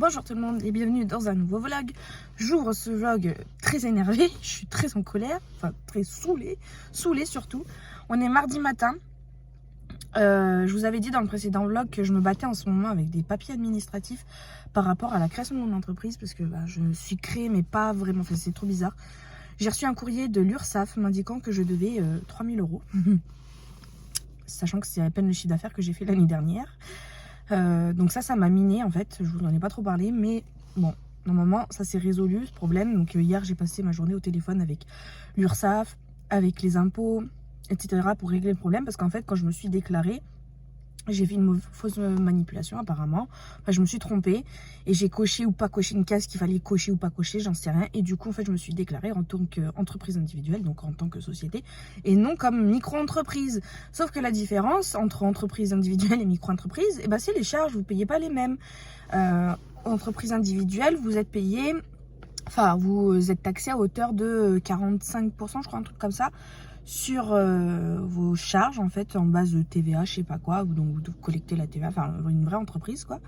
Bonjour tout le monde et bienvenue dans un nouveau vlog. J'ouvre ce vlog très énervée, je suis très en colère, enfin très saoulée surtout. On est mardi matin. Je vous avais dit dans le précédent vlog que je me battais en ce moment avec des papiers administratifs par rapport à la création de mon entreprise parce que je me suis créée mais pas vraiment, enfin, c'est trop bizarre. J'ai reçu un courrier de l'URSSAF m'indiquant que je devais 3 000 €, sachant que c'est à peine le chiffre d'affaires que j'ai fait l'année dernière. Donc ça m'a miné en fait, je vous en ai pas trop parlé, mais bon, normalement ça s'est résolu ce problème. Donc hier j'ai passé ma journée au téléphone avec l'URSSAF, avec les impôts, etc. pour régler le problème, parce qu'en fait quand je me suis déclarée, j'ai fait une fausse manipulation apparemment, enfin, je me suis trompée et j'ai coché ou pas coché une case qu'il fallait cocher ou pas cocher, j'en sais rien, et du coup en fait je me suis déclarée en tant qu'entreprise individuelle, donc en tant que société, et non comme micro-entreprise. Sauf que la différence entre entreprise individuelle et micro-entreprise, c'est les charges, vous ne payez pas les mêmes. Entreprise individuelle, vous êtes payé, enfin vous êtes taxé à hauteur de 45%, je crois, un truc comme ça, sur vos charges en fait, en base de TVA, je sais pas quoi, donc vous collectez la TVA, enfin une vraie entreprise quoi.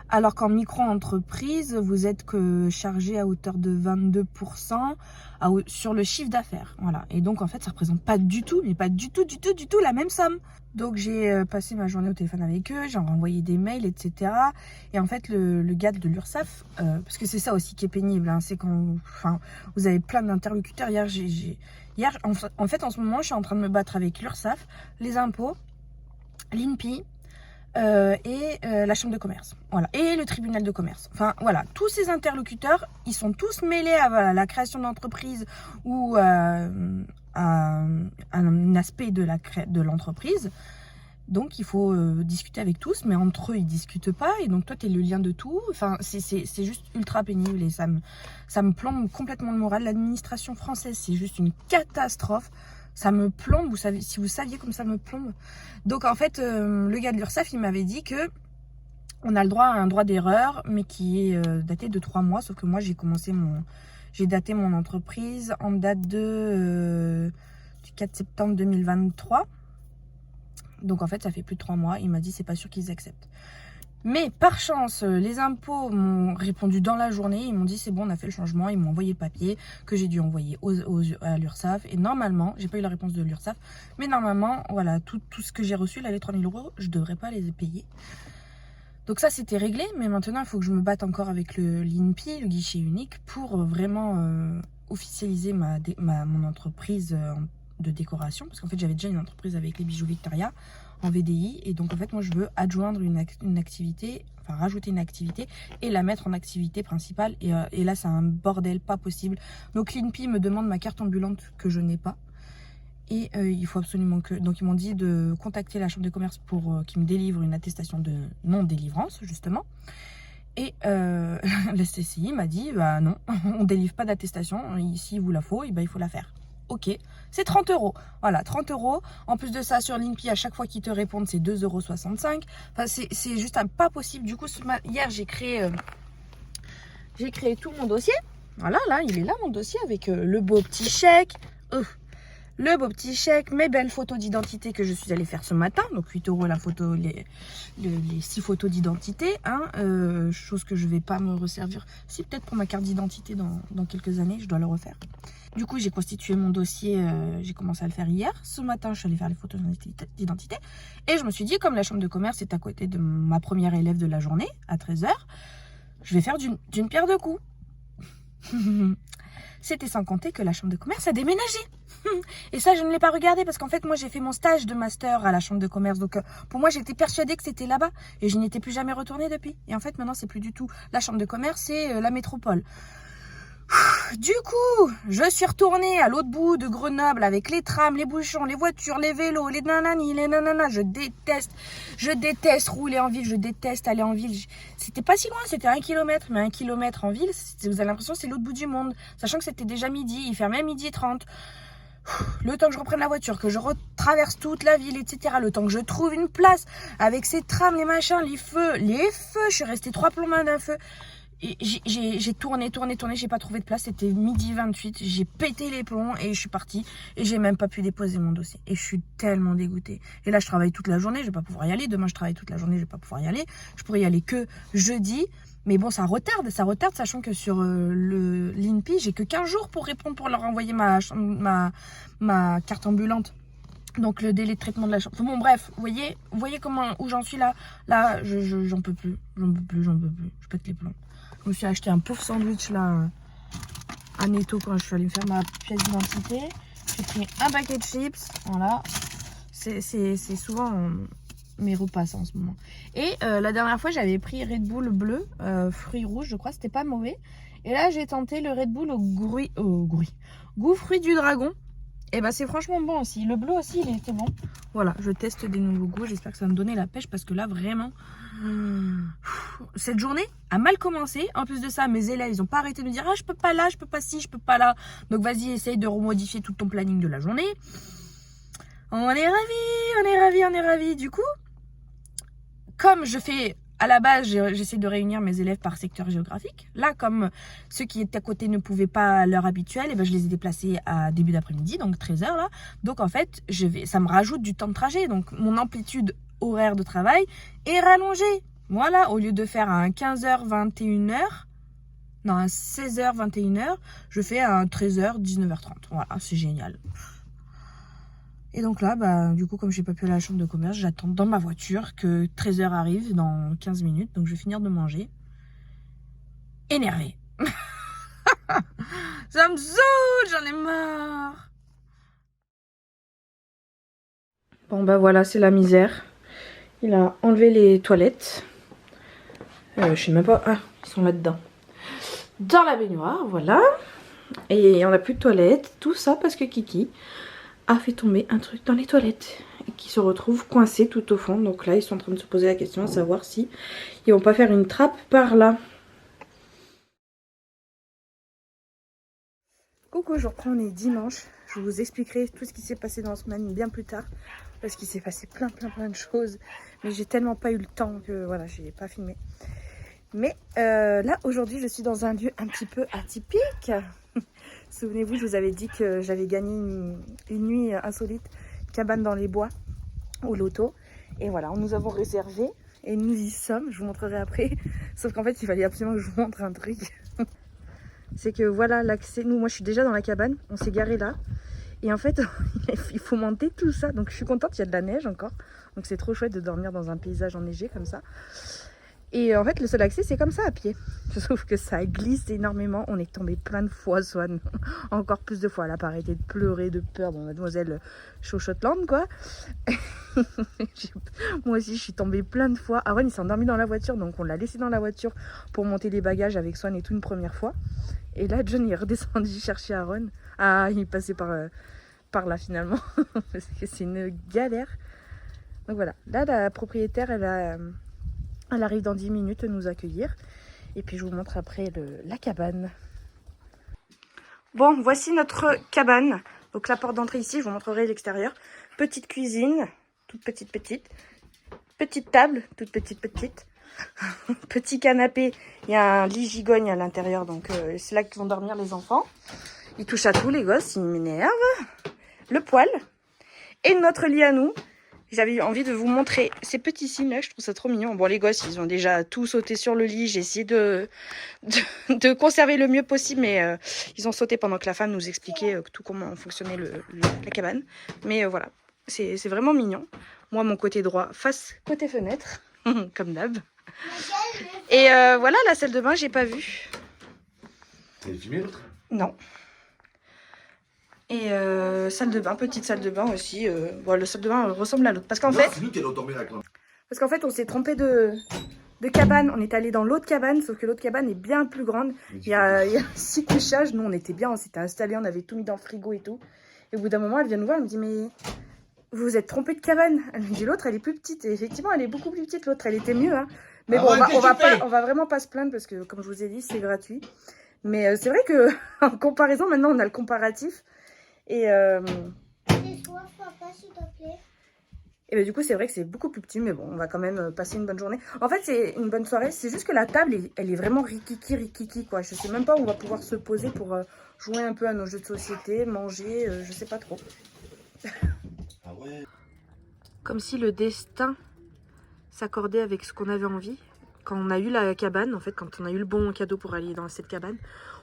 Alors qu'en micro-entreprise, vous êtes chargé à hauteur de 22% sur le chiffre d'affaires, voilà. Et donc en fait ça représente pas du tout, mais pas du tout la même somme. Donc j'ai passé ma journée au téléphone avec eux, j'ai envoyé des mails, etc. Et en fait le gars de l'URSSAF, parce que c'est ça aussi qui est pénible, hein, c'est quand vous avez plein d'interlocuteurs. Hier, en fait, en ce moment, je suis en train de me battre avec l'URSSAF, les impôts, l'INPI et la chambre de commerce. Voilà. Et le tribunal de commerce. Enfin, voilà. Tous ces interlocuteurs, ils sont tous mêlés à la création d'entreprise ou à un aspect de l'entreprise. Donc, il faut discuter avec tous, mais entre eux, ils discutent pas. Et donc, toi, tu es le lien de tout. Enfin, c'est juste ultra pénible et ça me plombe complètement le moral. L'administration française, c'est juste une catastrophe. Ça me plombe, si vous saviez comme ça me plombe. Donc, en fait, le gars de l'URSSAF, il m'avait dit que on a le droit à un droit d'erreur, mais qui est daté de 3 mois. Sauf que moi, j'ai daté mon entreprise en date du 4 septembre 2023. Donc en fait ça fait plus de 3 mois, il m'a dit c'est pas sûr qu'ils acceptent. Mais par chance, les impôts m'ont répondu dans la journée, ils m'ont dit c'est bon, on a fait le changement, ils m'ont envoyé le papier que j'ai dû envoyer à l'URSSAF. Et normalement, j'ai pas eu la réponse de l'URSSAF, mais normalement, voilà, tout ce que j'ai reçu, là, les 3 000 €, je devrais pas les payer. Donc ça c'était réglé, mais maintenant il faut que je me batte encore avec l'INPI, le guichet unique, pour vraiment officialiser mon entreprise de décoration, parce qu'en fait j'avais déjà une entreprise avec les bijoux Victoria en VDI, et donc en fait moi je veux adjoindre une activité, enfin rajouter une activité et la mettre en activité principale, et là c'est un bordel pas possible. Donc l'INPI me demande ma carte ambulante que je n'ai pas, et il faut absolument que, donc ils m'ont dit de contacter la chambre de commerce pour qu'ils me délivrent une attestation de non-délivrance justement. Et la CCI m'a dit non, on délivre pas d'attestation, s'il vous la faut, et il faut la faire. Ok, c'est 30 €. Voilà, 30 €. En plus de ça, sur l'INPI, à chaque fois qu'ils te répondent, c'est 2,65 €. Enfin, c'est juste pas possible. Du coup, hier, j'ai créé tout mon dossier. Voilà, là, il est là, mon dossier, avec le beau petit chèque. Le beau petit chèque, mes belles photos d'identité que je suis allée faire ce matin. Donc 8 € la photo, les 6 photos d'identité. Chose que je vais pas me resservir. Si, peut-être pour ma carte d'identité dans quelques années, je dois le refaire. Du coup, j'ai constitué mon dossier, j'ai commencé à le faire hier. Ce matin, je suis allée faire les photos d'identité. Et je me suis dit, comme la chambre de commerce est à côté de ma première élève de la journée, à 13 h, je vais faire d'une pierre deux coups. C'était sans compter que la chambre de commerce a déménagé. Et ça, je ne l'ai pas regardé parce qu'en fait, moi, j'ai fait mon stage de master à la chambre de commerce. Donc, pour moi, j'étais persuadée que c'était là-bas. Et je n'y étais plus jamais retournée depuis. Et en fait, maintenant, c'est plus du tout la chambre de commerce, c'est la métropole. Du coup, je suis retournée à l'autre bout de Grenoble avec les trams, les bouchons, les voitures, les vélos, les nanani, les nananas. Je déteste rouler en ville, je déteste aller en ville. C'était pas si loin, c'était 1 km, mais 1 km en ville, vous avez l'impression que c'est l'autre bout du monde. Sachant que c'était déjà midi, il fermait à 12h30. Le temps que je reprenne la voiture, que je retraverse toute la ville, etc. Le temps que je trouve une place avec ces trams, les machins, les feux. Je suis restée 3 plombs d'un feu. j'ai tourné, j'ai pas trouvé de place. C'était midi 28. J'ai pété les plombs et je suis partie. Et j'ai même pas pu déposer mon dossier. Et je suis tellement dégoûtée. Et là, je travaille toute la journée. Je vais pas pouvoir y aller. Demain, je travaille toute la journée. Je vais pas pouvoir y aller. Je pourrais y aller que jeudi. Mais bon, ça retarde, sachant que sur le l'INPI, j'ai que 15 jours pour répondre pour leur envoyer ma carte ambulante. Donc le délai de traitement de la chambre. Bon bref, vous voyez comment où j'en suis là. Là, j'en peux plus. J'en peux plus. Je pète les plombs. Je me suis acheté un pauvre sandwich là à Netto quand je suis allée me faire ma pièce d'identité. J'ai pris un paquet de chips. Voilà. C'est souvent mes repas ça, en ce moment. Et la dernière fois, j'avais pris Red Bull bleu, fruits rouges, je crois. C'était pas mauvais. Et là, j'ai tenté le Red Bull goût fruit du dragon. Et bah c'est franchement bon aussi. Le bleu aussi, il était bon. Voilà, je teste des nouveaux goûts. J'espère que ça va me donner la pêche parce que là, vraiment, cette journée a mal commencé. En plus de ça, mes élèves, ils ont pas arrêté de me dire « Ah, je peux pas là, je peux pas ci, je peux pas là. » Donc vas-y, essaye de remodifier tout ton planning de la journée. On est ravis. Du coup, comme je fais... À la base, j'essaie de réunir mes élèves par secteur géographique. Là, comme ceux qui étaient à côté ne pouvaient pas à l'heure habituelle, et ben je les ai déplacés à début d'après-midi, donc 13 h là. Donc en fait, ça me rajoute du temps de trajet. Donc mon amplitude horaire de travail est rallongée. Voilà, au lieu de faire un 15 h 21 h, non, un 16 h 21 h, je fais un 13 h 19 h 30. Voilà, c'est génial. Et donc là, bah, du coup, comme j'ai pas pu aller à la chambre de commerce, j'attends dans ma voiture que 13 h arrive dans 15 minutes. Donc je vais finir de manger. Énervée. Ça me saoule, j'en ai marre. Bon bah voilà, c'est la misère. Il a enlevé les toilettes. Je sais même pas... Ah, ils sont là-dedans. Dans la baignoire, voilà. Et on n'a plus de toilettes. Tout ça parce que Kiki a fait tomber un truc dans les toilettes et qui se retrouve coincé tout au fond. Donc là, ils sont en train de se poser la question à savoir si ils vont pas faire une trappe par là. Coucou, je reprends, on est dimanche. Je vous expliquerai tout ce qui s'est passé dans la semaine bien plus tard. Parce qu'il s'est passé plein de choses. Mais j'ai tellement pas eu le temps que voilà, j'ai pas filmé. Mais là, aujourd'hui, je suis dans un lieu un petit peu atypique. Souvenez-vous, je vous avais dit que j'avais gagné une nuit insolite, cabane dans les bois, au loto. Et voilà, nous avons réservé et nous y sommes. Je vous montrerai après. Sauf qu'en fait, il fallait absolument que je vous montre un truc. C'est que voilà l'accès. Moi, je suis déjà dans la cabane. On s'est garé là. Et en fait, il faut monter tout ça. Donc, je suis contente, il y a de la neige encore. Donc, c'est trop chouette de dormir dans un paysage enneigé comme ça. Et en fait, le seul accès, c'est comme ça, à pied. Sauf que ça glisse énormément. On est tombé plein de fois, Swan. Encore plus de fois. Elle a pas arrêté de pleurer de peur. Bon, mademoiselle Chauchotland, quoi. Moi aussi, je suis tombée plein de fois. Aaron, il s'est endormi dans la voiture. Donc, on l'a laissé dans la voiture pour monter les bagages avec Swan et tout une première fois. Et là, John, il est redescendu chercher Aaron. Ah, il est passé par là, finalement. Parce que c'est une galère. Donc, voilà. Là, la propriétaire, elle arrive dans 10 minutes nous accueillir. Et puis je vous montre après la cabane. Bon, voici notre cabane. Donc la porte d'entrée ici, je vous montrerai l'extérieur. Petite cuisine, toute petite. Petite table, toute petite. Petit canapé, il y a un lit gigogne à l'intérieur. Donc c'est là que vont dormir les enfants. Ils touchent à tout, les gosses, ils m'énervent. Le poêle. Et notre lit à nous. J'avais envie de vous montrer ces petits signes là, je trouve ça trop mignon. Bon, les gosses, ils ont déjà tout sauté sur le lit. J'ai essayé de conserver le mieux possible, mais ils ont sauté pendant que la femme nous expliquait tout comment fonctionnait la cabane. Mais voilà, c'est vraiment mignon. Moi, mon côté droit, face côté fenêtre, comme d'hab. Et voilà, la salle de bain, j'ai pas vu. T'as filmé l'autre? Non. Et salle de bain, petite salle de bain aussi. Bon, la salle de bain ressemble à l'autre. Parce qu'en fait, c'est nous qui allons dormir avec. parce qu'en fait, on s'est trompé de cabane. On est allé dans l'autre cabane, sauf que l'autre cabane est bien plus grande. Il y a 6 couchages. Nous, on était bien, on s'était installés, on avait tout mis dans le frigo et tout. Et au bout d'un moment, elle vient nous voir, elle me dit, mais vous vous êtes trompé de cabane. Elle me dit, l'autre, elle est plus petite. Et effectivement, elle est beaucoup plus petite. L'autre, elle était mieux. Hein. Mais bon, on va vraiment pas se plaindre parce que, comme je vous ai dit, c'est gratuit. Mais c'est vrai que en comparaison, maintenant, on a le comparatif. Et J'ai soif, papa, s'il te plaît. Et bah, du coup, c'est vrai que c'est beaucoup plus petit, mais bon, on va quand même passer une bonne journée. En fait, c'est une bonne soirée. C'est juste que la table, elle est vraiment rikiki, quoi. Je sais même pas où on va pouvoir se poser pour jouer un peu à nos jeux de société, manger, je sais pas trop. Ah ouais. Comme si le destin s'accordait avec ce qu'on avait envie. Quand on a eu la cabane, en fait, quand on a eu le bon cadeau pour aller dans cette cabane,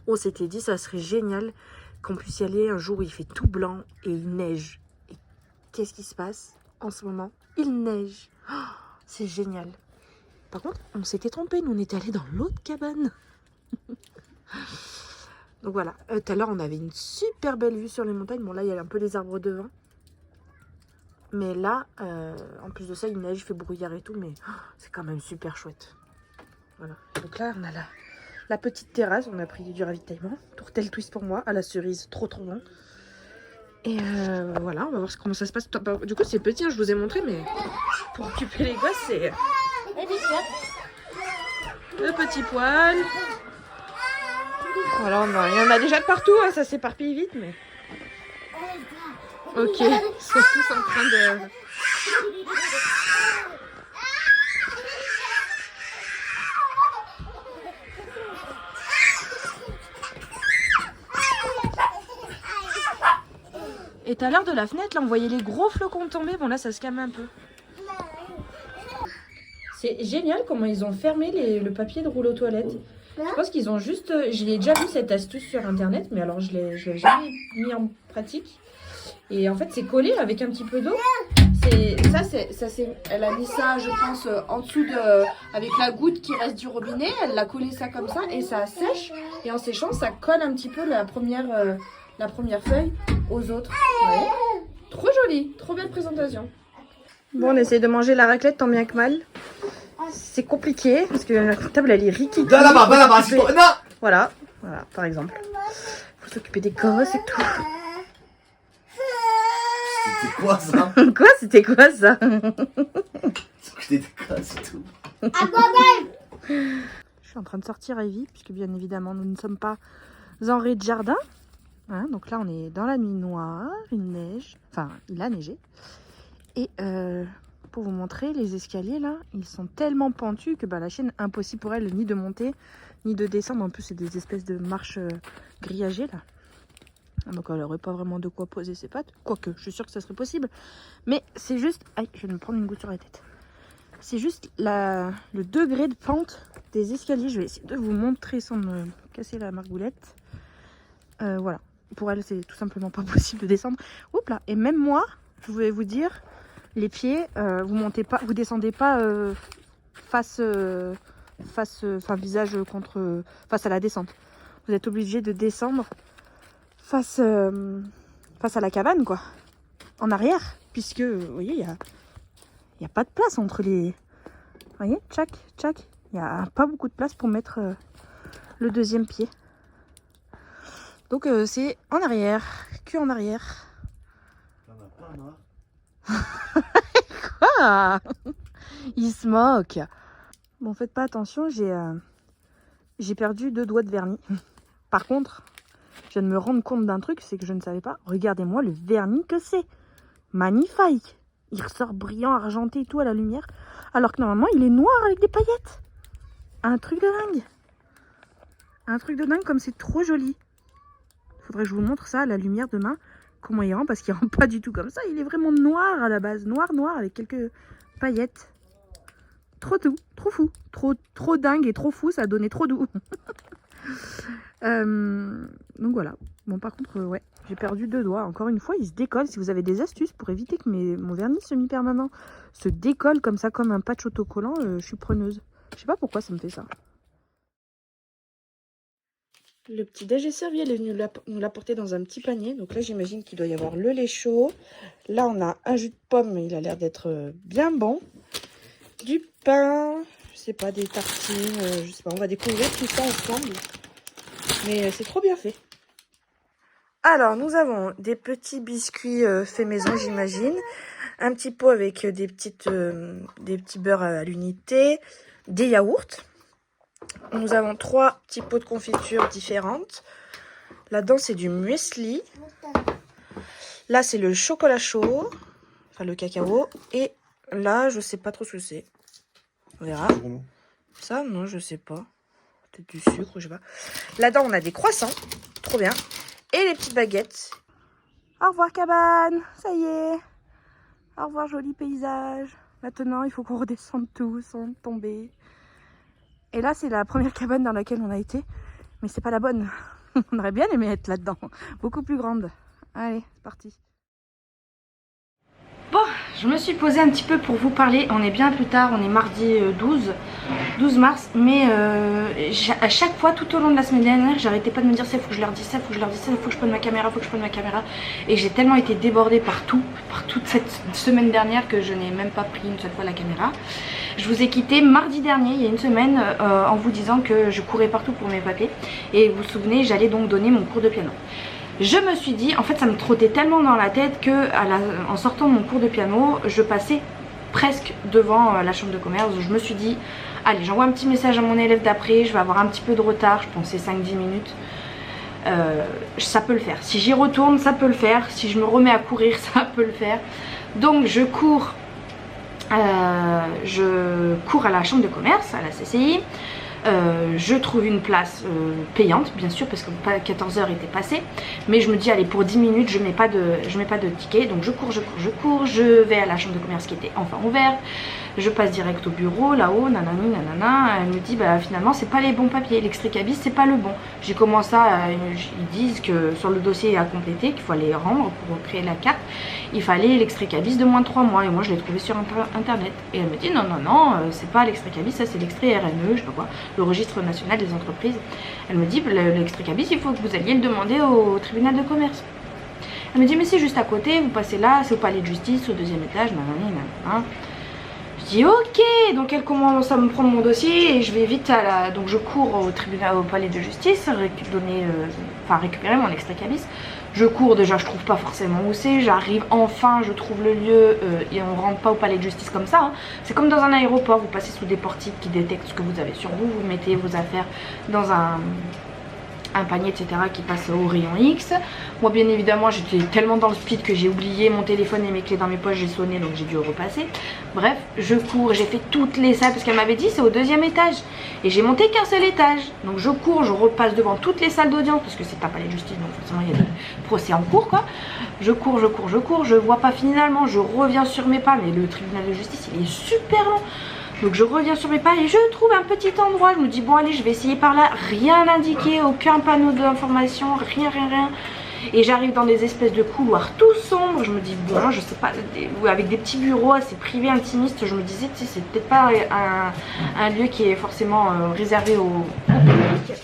on s'était dit ça serait génial qu'on puisse y aller un jour où il fait tout blanc et il neige. Et qu'est-ce qui se passe en ce moment? Il neige. Oh, c'est génial. Par contre, on s'était trompé, nous on était allés dans l'autre cabane. Donc voilà, tout à l'heure on avait une super belle vue sur les montagnes. Bon là il y a un peu les arbres devant. Mais là, en plus de ça, il neige, il fait brouillard et tout, mais oh, c'est quand même super chouette. Voilà. Donc là, on a la petite terrasse, on a pris du ravitaillement. Tourtel twist pour moi, à la cerise, trop bon. Et voilà, on va voir comment ça se passe. Du coup, c'est petit, hein, je vous ai montré, mais pour occuper les gosses, c'est le petit poil. Voilà, il y en a déjà de partout, hein, ça s'éparpille vite, mais... Ok, ils sont tous en train de... Et tout à l'heure de la fenêtre, là, on voyait les gros flocons tomber. Bon, là, ça se calme un peu. C'est génial comment ils ont fermé le papier de rouleau toilette. Je pense qu'ils ont juste... J'ai déjà vu cette astuce sur Internet, mais alors je l'ai jamais mis en pratique. Et en fait, c'est collé avec un petit peu d'eau. Elle a mis ça, je pense, en dessous avec la goutte qui reste du robinet. Elle l'a collé ça comme ça et ça sèche. Et en séchant, ça colle un petit peu la première feuille aux autres. Ouais. Trop joli, trop belle présentation. Bon, on essaye de manger la raclette tant bien que mal. C'est compliqué parce que la table elle est rikiki. Va là-bas, assis-toi. Non. Voilà, par exemple. Faut s'occuper des gosses et tout. C'était quoi ça? Quoi? C'était quoi ça? C'était des gosses et tout. Je suis en train de sortir Ivy, puisque bien évidemment nous ne sommes pas en rez de jardin. Hein, donc là on est dans la nuit noire, il neige, enfin il a neigé. Et pour vous montrer, les escaliers là, ils sont tellement pentus que la chaîne, impossible pour elle ni de monter, ni de descendre. En plus c'est des espèces de marches grillagées là. Donc elle n'aurait pas vraiment de quoi poser ses pattes. Quoique, je suis sûre que ça serait possible. Mais c'est juste... Aïe, je vais me prendre une goutte sur la tête. C'est juste le degré de pente des escaliers. Je vais essayer de vous montrer sans me casser la margoulette. Voilà. Pour elle, c'est tout simplement pas possible de descendre. Oups là. Et même moi, je voulais vous dire, les pieds, vous descendez pas visage face à la descente. Vous êtes obligé de descendre face à la cabane, quoi, en arrière, puisque vous voyez, il y a pas de place entre les, vous voyez, tchac, il y a pas beaucoup de place pour mettre le deuxième pied. Donc c'est en arrière, cul en arrière. Quoi? Il se moque. Bon, faites pas attention, j'ai perdu 2 doigts de vernis. Par contre, je viens de me rendre compte d'un truc, c'est que je ne savais pas. Regardez-moi le vernis que c'est. Magnifique. Il ressort brillant, argenté et tout à la lumière. Alors que normalement, il est noir avec des paillettes. Un truc de dingue. Un truc de dingue comme c'est trop joli. Faudrait que je vous montre ça à la lumière demain. Comment il rend, parce qu'il rend pas du tout comme ça. Il est vraiment noir à la base. Noir avec quelques paillettes. Trop doux, trop fou. Trop dingue et trop fou, ça a donné trop doux. Donc voilà. Bon, par contre, ouais, j'ai perdu 2 doigts. Encore une fois, il se décolle. Si vous avez des astuces pour éviter que mon vernis semi-permanent se décolle comme ça, comme un patch autocollant, je suis preneuse. Je sais pas pourquoi ça me fait ça. Le petit déj est servi. Elle est venue nous l'apporter dans un petit panier. Donc là, j'imagine qu'il doit y avoir le lait chaud. Là, on a un jus de pomme, mais il a l'air d'être bien bon. Du pain, je sais pas, des tartines, je sais pas. On va découvrir tout ça ensemble. Mais c'est trop bien fait. Alors, nous avons des petits biscuits faits maison, j'imagine. Un petit pot avec des petits beurres à l'unité. Des yaourts. Nous avons 3 petits pots de confiture différentes. Là-dedans, c'est du muesli. Là, c'est le chocolat chaud. Enfin, le cacao. Et Là, je sais pas trop ce que c'est. On verra. Ça, non, je sais pas. Peut-être du sucre, je sais pas. Là-dedans, on a des croissants. Trop bien. Et les petites baguettes. Au revoir, cabane. Ça y est. Au revoir, joli paysage. Maintenant, il faut qu'on redescende tous sans tomber. Et là, c'est la première cabane dans laquelle on a été. Mais c'est pas la bonne. On aurait bien aimé être là-dedans. Beaucoup plus grande. Allez, c'est parti. Bon, je me suis posée un petit peu pour vous parler. On est bien plus tard, on est mardi 12 mars. Mais à chaque fois, tout au long de la semaine dernière, j'arrêtais pas de me dire ça, il faut que je leur dise ça, il faut que je leur dise ça, il faut que je prenne ma caméra, il faut que je prenne ma caméra. Et j'ai tellement été débordée par toute cette semaine dernière que je n'ai même pas pris une seule fois la caméra. Je vous ai quitté mardi dernier, il y a une semaine, en vous disant que je courais partout pour mes papiers. Et vous vous souvenez, j'allais donc donner mon cours de piano. Je me suis dit, en fait ça me trottait tellement dans la tête que en sortant de mon cours de piano, je passais presque devant la chambre de commerce. Je me suis dit, allez, j'envoie un petit message à mon élève d'après, je vais avoir un petit peu de retard, je pensais 5-10 minutes. Ça peut le faire. Si j'y retourne, ça peut le faire. Si je me remets à courir, ça peut le faire. Donc je cours à la chambre de commerce, à la CCI. Je trouve une place payante bien sûr parce que 14h était passé, mais je me dis allez, pour 10 minutes je mets pas de ticket, donc je cours, je vais à la chambre de commerce qui était enfin ouverte, je passe direct au bureau là-haut, nanani nanana. Elle me dit bah finalement c'est pas les bons papiers, l'extrait cabis c'est pas le bon. J'ai commencé à, ils disent que sur le dossier à compléter qu'il faut aller rendre pour créer la carte, il fallait l'extrait cabis de moins de 3 mois et moi je l'ai trouvé sur internet. Et elle me dit non c'est pas l'extrait cabis, ça c'est l'extrait RNE, je sais pas quoi, le registre national des entreprises. Elle me dit l'extrait cabis il faut que vous alliez le demander au tribunal de commerce. Elle me dit mais c'est juste à côté, vous passez là, c'est au palais de justice au 2e étage, nanani nanana. Je dis ok, donc elle commence à me prendre mon dossier et je vais vite à la... Donc je cours au tribunal, au palais de justice, récupérer mon extrait cabis. Je cours, déjà je trouve pas forcément où c'est, j'arrive enfin, je trouve le lieu et on rentre pas au palais de justice comme ça. Hein. C'est comme dans un aéroport, vous passez sous des portiques qui détectent ce que vous avez sur vous, vous mettez vos affaires dans un panier etc qui passe au rayon X. Moi bien évidemment j'étais tellement dans le speed que j'ai oublié mon téléphone et mes clés dans mes poches, j'ai sonné donc j'ai dû repasser. Bref, je cours, j'ai fait toutes les salles parce qu'elle m'avait dit c'est au 2e étage et j'ai monté qu'un seul étage, donc je cours, je repasse devant toutes les salles d'audience parce que c'est un palais de justice donc forcément il y a des procès en cours quoi. Je cours, je vois pas finalement, je reviens sur mes pas mais le tribunal de justice il est super long. Donc je reviens sur mes pas et je trouve un petit endroit. Je me dis bon allez je vais essayer par là. Rien indiqué, aucun panneau d'information, rien. Et j'arrive dans des espèces de couloirs tout sombres. Je me dis bon je sais pas, avec des petits bureaux assez privés, intimistes. Je me disais tu sais c'est peut-être pas un lieu qui est forcément réservé au public.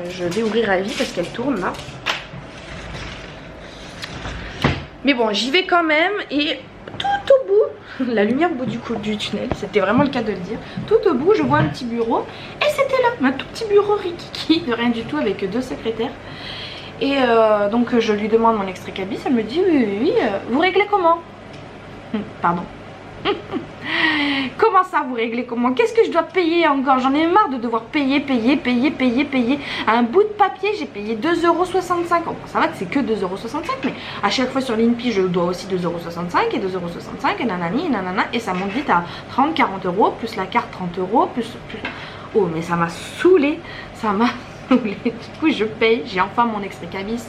Je vais ouvrir la vie parce qu'elle tourne là. Mais bon j'y vais quand même et... tout au bout, la lumière au bout du tunnel, c'était vraiment le cas de le dire. Tout au bout, je vois un petit bureau et c'était là, un tout petit bureau rikiki, de rien du tout avec 2 secrétaires. Et donc je lui demande mon extrait cabis, elle me dit oui, vous réglez comment? Pardon. Comment ça vous réglez comment? Qu'est-ce que je dois payer encore? J'en ai marre de devoir payer. Un bout de papier, j'ai payé 2,65 €. Bon, ça va que c'est que 2,65 €, mais à chaque fois sur l'INPI, je dois aussi 2,65 € et 2,65 € et nanani et nanana. Et ça monte vite à 30-40 €, plus la carte 30 €, plus... Oh, mais ça m'a saoulée, ça m'a... Du coup je paye, j'ai enfin mon extrait cabis.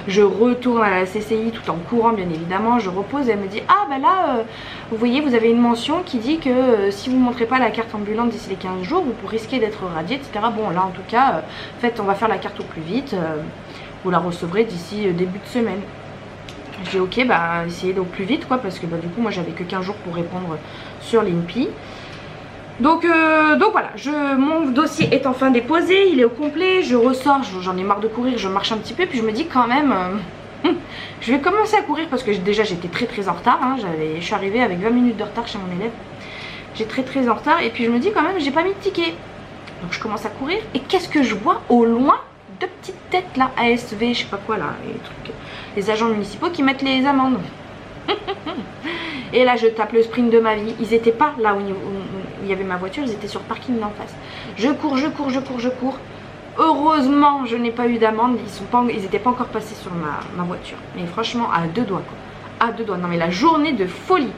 Je retourne à la CCI tout en courant bien évidemment. Je repose et elle me dit ah bah là vous voyez vous avez une mention qui dit que si vous ne montrez pas la carte ambulante d'ici les 15 jours vous risquez d'être radié etc. Bon là en tout cas on va faire la carte au plus vite, vous la recevrez d'ici début de semaine. Je dis ok bah essayez au plus vite quoi parce que bah, du coup moi j'avais que 15 jours pour répondre sur l'INPI. Donc voilà, mon dossier est enfin déposé, il est au complet, je ressors, j'en ai marre de courir, je marche un petit peu, puis je me dis quand même, je vais commencer à courir parce que déjà j'étais très en retard, hein, je suis arrivée avec 20 minutes de retard chez mon élève, j'ai très en retard, et puis je me dis quand même, j'ai pas mis de ticket. Donc je commence à courir, et qu'est-ce que je vois au loin? 2 petites têtes là, ASV, je sais pas quoi là, les agents municipaux qui mettent les amendes. Et là je tape le sprint de ma vie. Ils étaient pas là où il y avait ma voiture, ils étaient sur le parking d'en face. Je cours. Heureusement je n'ai pas eu d'amende. Ils étaient pas encore passés sur ma voiture. Mais franchement à 2 doigts quoi. À 2 doigts. Non mais la journée de folie.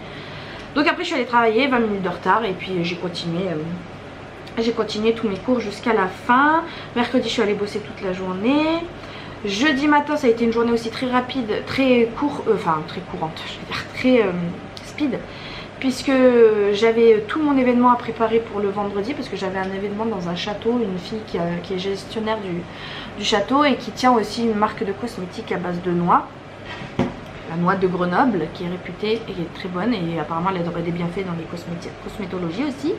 Donc après je suis allée travailler, 20 minutes de retard, et puis j'ai continué tous mes cours jusqu'à la fin. Mercredi je suis allée bosser toute la journée. Jeudi matin ça a été une journée aussi très rapide, très courante, je veux dire très speed, puisque j'avais tout mon événement à préparer pour le vendredi, parce que j'avais un événement dans un château, une fille qui est gestionnaire du château et qui tient aussi une marque de cosmétiques à base de noix. La noix de Grenoble, qui est réputée et qui est très bonne, et apparemment elle aurait des bienfaits dans les cosmétologies aussi.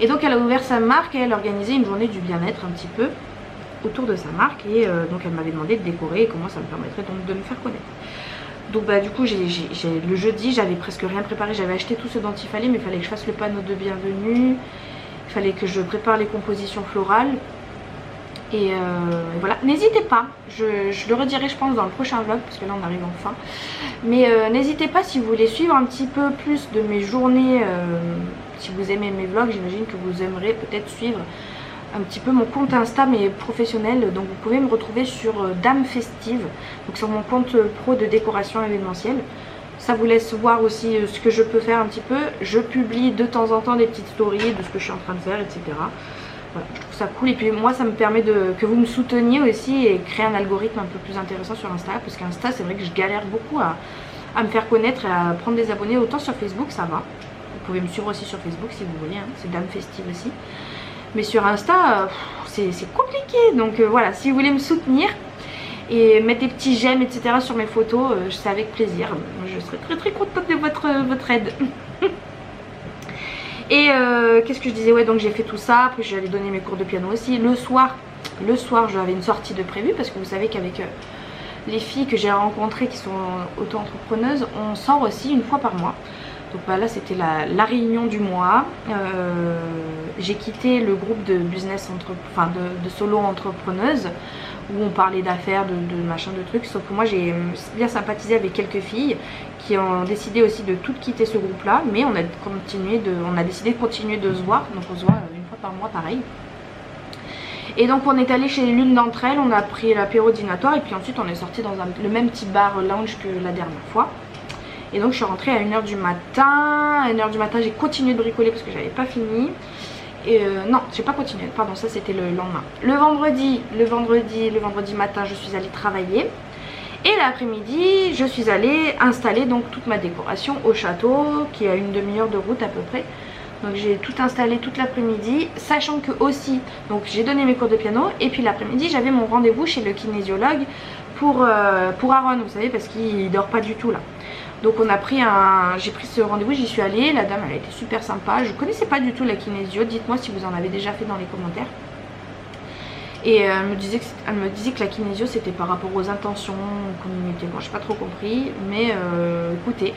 Et donc elle a ouvert sa marque et elle a organisé une journée du bien-être un petit peu autour de sa marque, et donc elle m'avait demandé de décorer et comment ça me permettrait donc de me faire connaître. Donc bah du coup le jeudi j'avais presque rien préparé, j'avais acheté tout ce dont il fallait, mais il fallait que je fasse le panneau de bienvenue, il fallait que je prépare les compositions florales. Et voilà, n'hésitez pas, je le redirai je pense dans le prochain vlog, parce que là on arrive en fin. Mais n'hésitez pas, si vous voulez suivre un petit peu plus de mes journées, si vous aimez mes vlogs, j'imagine que vous aimerez peut-être suivre un petit peu mon compte Insta mais professionnel. Donc vous pouvez me retrouver sur Dame Festive, donc sur mon compte pro de décoration événementielle. Ça vous laisse voir aussi ce que je peux faire un petit peu. Je publie de temps en temps des petites stories de ce que je suis en train de faire, etc. Voilà, je trouve ça cool, et puis moi ça me permet que vous me souteniez aussi et créer un algorithme un peu plus intéressant sur Insta, parce qu'Insta c'est vrai que je galère beaucoup à me faire connaître et à prendre des abonnés. Autant sur Facebook ça va, vous pouvez me suivre aussi sur Facebook si vous voulez, hein, c'est Dame Festive aussi, mais sur Insta c'est compliqué. Donc voilà, si vous voulez me soutenir et mettre des petits j'aime etc sur mes photos, c'est avec plaisir, je serai très très contente de votre aide. Et qu'est-ce que je disais, ouais, donc j'ai fait tout ça. Après j'allais donner mes cours de piano aussi. Le soir j'avais une sortie de prévu, parce que vous savez qu'avec les filles que j'ai rencontrées qui sont auto-entrepreneuses, on sort aussi une fois par mois. Donc bah, là c'était la réunion du mois. J'ai quitté le groupe de business de solo entrepreneuses, où on parlait d'affaires, de machin, de trucs. Sauf que moi j'ai bien sympathisé avec quelques filles qui ont décidé aussi de tout quitter ce groupe là, mais on a décidé de continuer de se voir. Donc on se voit une fois par mois pareil. Et donc on est allé chez l'une d'entre elles, on a pris l'apéro dînatoire, et puis ensuite on est sorti dans le même petit bar lounge que la dernière fois. Et donc je suis rentrée à 1 h du matin. À 1 h du matin j'ai continué de bricoler parce que j'avais pas fini. Et non, j'ai pas continué, pardon, ça c'était le lendemain. Le vendredi matin je suis allée travailler. Et l'après-midi je suis allée installer donc toute ma décoration au château, qui est à une demi-heure de route à peu près. Donc j'ai tout installé toute l'après-midi, sachant que aussi, donc j'ai donné mes cours de piano, et puis l'après-midi j'avais mon rendez-vous chez le kinésiologue pour Aaron, vous savez, parce qu'il dort pas du tout là. Donc j'ai pris ce rendez-vous, j'y suis allée, la dame elle a été super sympa. Je connaissais pas du tout la kinésio, dites-moi si vous en avez déjà fait dans les commentaires. Et elle me disait que la kinésio c'était par rapport aux intentions qu'on y mettait. Bon, j'ai pas trop compris, mais écoutez,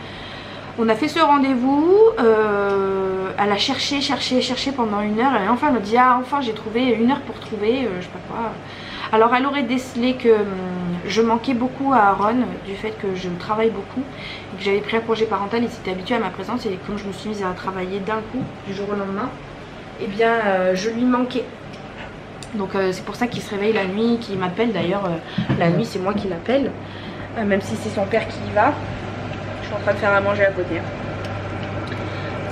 on a fait ce rendez-vous, elle a cherché pendant 1 heure, et enfin elle me dit ah enfin j'ai trouvé 1 heure pour trouver, je sais pas quoi. Alors elle aurait décelé que je manquais beaucoup à Aaron, du fait que je travaille beaucoup et que j'avais pris un congé parental, il s'était habitué à ma présence, et comme je me suis mise à travailler d'un coup du jour au lendemain, et bien je lui manquais. Donc c'est pour ça qu'il se réveille la nuit, qu'il m'appelle. D'ailleurs la nuit c'est moi qui l'appelle, même si c'est son père qui y va. Je suis en train de faire à manger à côté.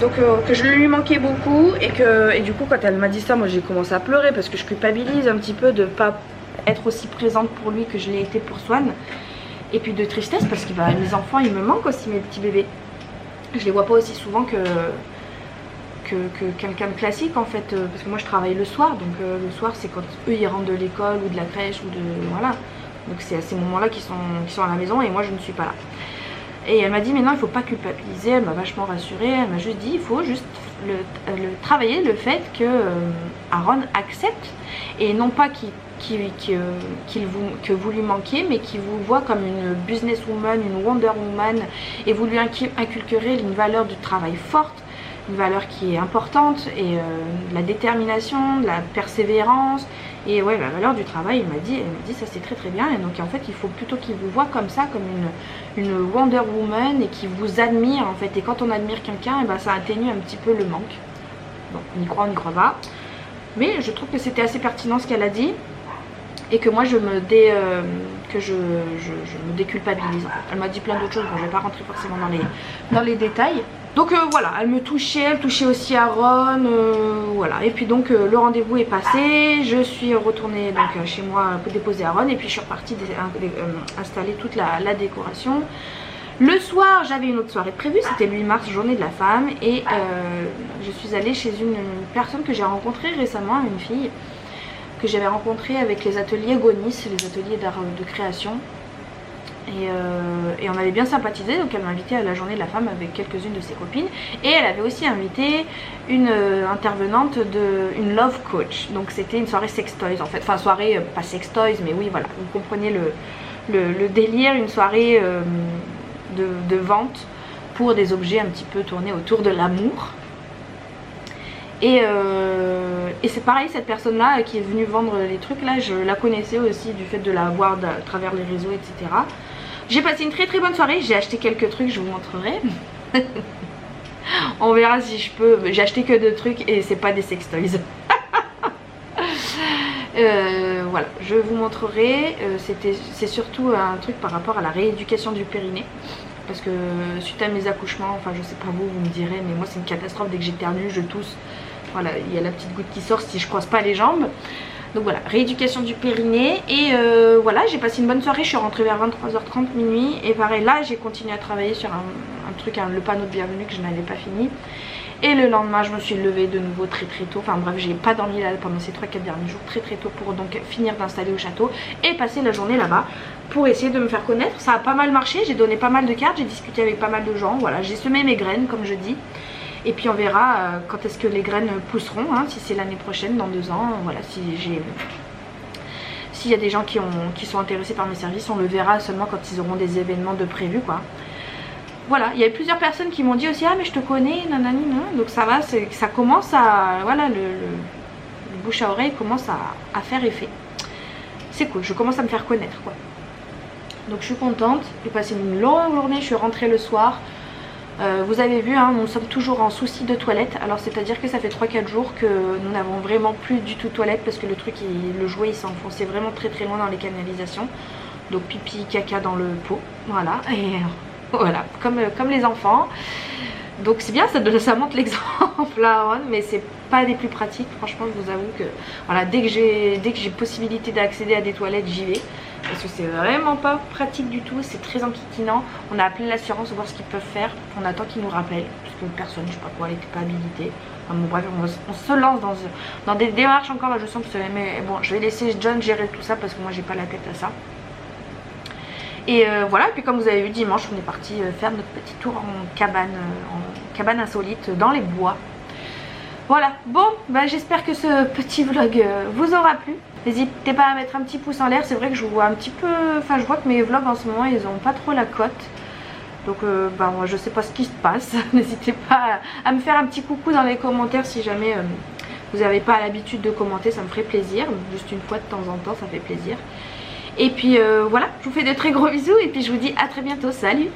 Donc que je lui manquais beaucoup, et du coup quand elle m'a dit ça, moi j'ai commencé à pleurer, parce que je culpabilise un petit peu de pas être aussi présente pour lui que je l'ai été pour Swan. Et puis de tristesse, parce que bah, mes enfants ils me manquent aussi, mes petits bébés. Je les vois pas aussi souvent que quelqu'un de classique en fait, parce que moi je travaille le soir, donc le soir c'est quand eux ils rentrent de l'école ou de la crèche ou de voilà, donc c'est à ces moments là qu'ils sont à la maison et moi je ne suis pas là. Et elle m'a dit mais non il faut pas culpabiliser, elle m'a vachement rassurée, elle m'a juste dit il faut juste travailler le fait que Aaron accepte, et non pas que vous lui manquiez, mais qu'il vous voit comme une businesswoman, une Wonder Woman, et vous lui inculquerez une valeur du travail forte, une valeur qui est importante, et de la détermination, de la persévérance, et ouais la valeur du travail. Elle m'a dit ça c'est très très bien, et donc en fait il faut plutôt qu'il vous voit comme ça, comme une Wonder Woman, et qui vous admire en fait, et quand on admire quelqu'un, et ben ça atténue un petit peu le manque. Bon, on y croit pas, mais je trouve que c'était assez pertinent ce qu'elle a dit, et que moi je me déculpabilise en fait. Elle m'a dit plein d'autres choses, bon je vais pas rentrer forcément dans les détails. Donc voilà, elle me touchait, elle touchait aussi Aaron, voilà. Et puis donc le rendez-vous est passé, je suis retournée donc chez moi pour déposer Aaron et puis je suis repartie installer toute la décoration. Le soir, j'avais une autre soirée prévue, c'était le 8 mars, journée de la femme, et je suis allée chez une personne que j'ai rencontrée récemment, une fille que j'avais rencontrée avec les ateliers Gonis, les ateliers d'art de création. Et on avait bien sympathisé, donc elle m'a invité à la journée de la femme avec quelques-unes de ses copines, et elle avait aussi invité une intervenante, une love coach, donc c'était une soirée sextoys en fait, enfin soirée pas sextoys mais oui voilà, vous comprenez le délire, une soirée de vente pour des objets un petit peu tournés autour de l'amour. Et c'est pareil, cette personne là qui est venue vendre les trucs là, je la connaissais aussi du fait de la voir à travers les réseaux, etc. J'ai passé une très très bonne soirée, j'ai acheté quelques trucs, je vous montrerai. On verra si je peux, j'ai acheté que 2 trucs et c'est pas des sextoys. Voilà, je vous montrerai, c'est surtout un truc par rapport à la rééducation du périnée. Parce que suite à mes accouchements, enfin je sais pas vous me direz, mais moi c'est une catastrophe, dès que j'éternue, je tousse. Voilà, il y a la petite goutte qui sort si je croise pas les jambes. Donc voilà, rééducation du périnée. Et voilà, j'ai passé une bonne soirée, je suis rentrée vers 23h30 minuit. Et pareil, là j'ai continué à travailler sur un truc, le panneau de bienvenue que je n'avais pas fini. Et le lendemain je me suis levée de nouveau très très tôt. Enfin bref, j'ai pas dormi là pendant ces 3-4 derniers jours, très très tôt, pour donc finir d'installer au château et passer la journée là-bas pour essayer de me faire connaître. Ça a pas mal marché, j'ai donné pas mal de cartes, j'ai discuté avec pas mal de gens. Voilà, j'ai semé mes graines comme je dis. Et puis on verra quand est-ce que les graines pousseront, hein, si c'est l'année prochaine, dans 2 ans. Voilà, s'il y a des gens qui sont intéressés par mes services, on le verra seulement quand ils auront des événements de prévus quoi. Voilà, il y a plusieurs personnes qui m'ont dit aussi ah mais je te connais, nanani, nan. Donc ça va, ça commence à, voilà, le bouche à oreille commence à faire effet. C'est cool, je commence à me faire connaître quoi. Donc je suis contente, j'ai passé une longue journée, je suis rentrée le soir. Vous avez vu, hein, nous sommes toujours en souci de toilette. Alors c'est à dire que ça fait 3-4 jours que nous n'avons vraiment plus du tout de toilette, parce que le jouet il s'est enfoncé vraiment très très loin dans les canalisations. Donc pipi, caca dans le pot, voilà. Et voilà, comme les enfants. Donc c'est bien, ça montre l'exemple là, mais c'est pas des plus pratiques. Franchement je vous avoue que voilà, dès que j'ai possibilité d'accéder à des toilettes, j'y vais. Parce que c'est vraiment pas pratique du tout, c'est très enquiquinant. On a appelé l'assurance pour voir ce qu'ils peuvent faire. On attend qu'ils nous rappellent, parce que personne, je sais pas quoi, elle n'était pas habilitée. Enfin, bon, bref, on se lance dans des démarches encore, là je sens que mais bon, je vais laisser John gérer tout ça parce que moi j'ai pas la tête à ça. Et voilà, puis comme vous avez vu, dimanche on est parti faire notre petit tour en cabane insolite dans les bois. Voilà, bon, bah, j'espère que ce petit vlog vous aura plu. N'hésitez pas à mettre un petit pouce en l'air, c'est vrai que je vois un petit peu, enfin je vois que mes vlogs en ce moment ils ont pas trop la cote. Donc bah, moi je sais pas ce qui se passe, n'hésitez pas à me faire un petit coucou dans les commentaires si jamais vous n'avez pas l'habitude de commenter, ça me ferait plaisir. Juste une fois de temps en temps, ça fait plaisir. Et puis voilà, je vous fais de très gros bisous et puis je vous dis à très bientôt, salut!